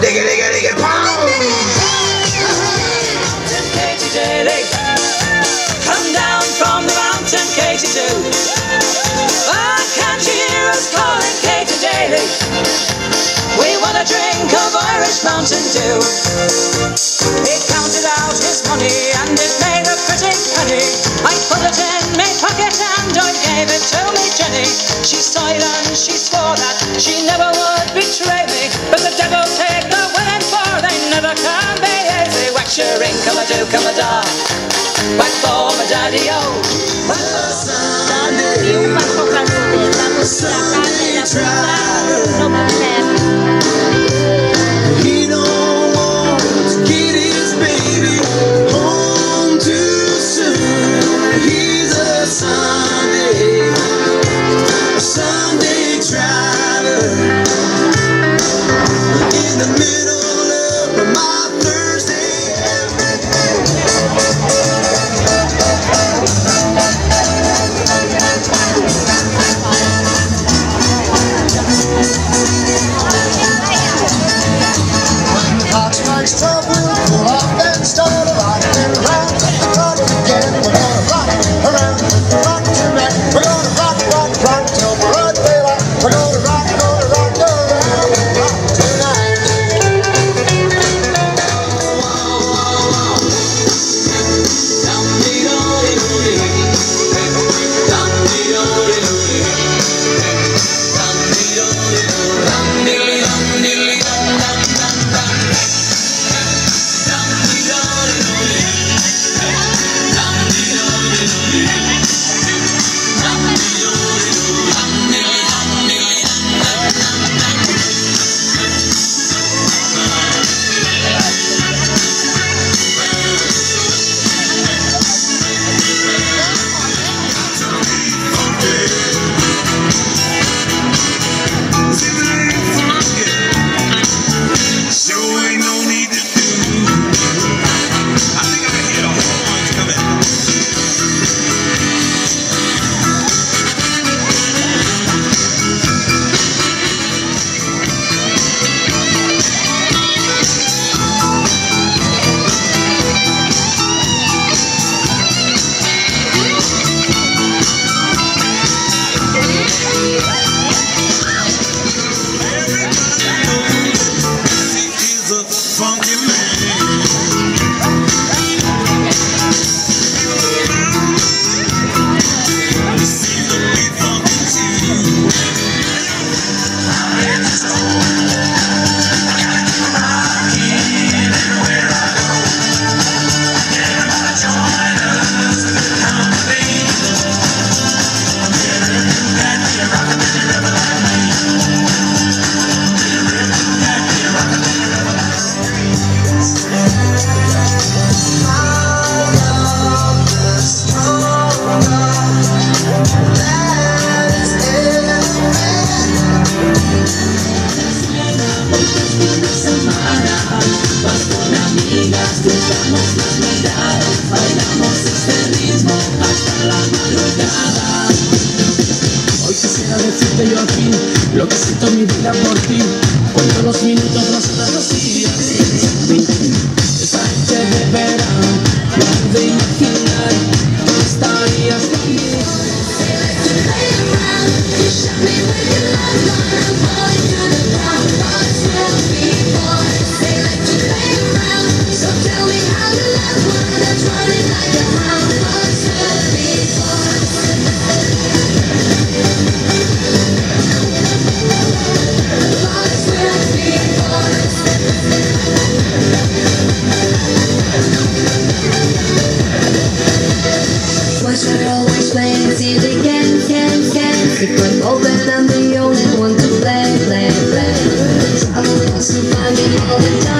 Diggy, diggy, diggy, pound! Katy Daly, come down from the mountain, Katy Doo. Oh, can't you hear us calling, Katy Daly? We want a drink of Irish Mountain Dew. He counted out his money and it made a pretty penny. I put it in my pocket and I gave it to me Jenny. She sighed and she swore that she never would betray me, but the devil take the women, for they never can be easy. Wax your ring, come a do, come a da. Whack for my daddy-o. Sunday he don't want to get his baby home too soon. He's a Sunday driver in the middle of my Thursday Stop, we'll pull off and start a rockin' around. Rock again, we're gonna rock around. Rock tonight, we're gonna rock, rock, rock till broad daylight. We're gonna rock around and rock tonight. Yo aquí, lo que siento mi vida por ti. Cuento los minutos, las horas, los días. Esa noche de verano, no pude imaginar que estarías aquí. Because old and I'm the only one to play. I want to find me all the time.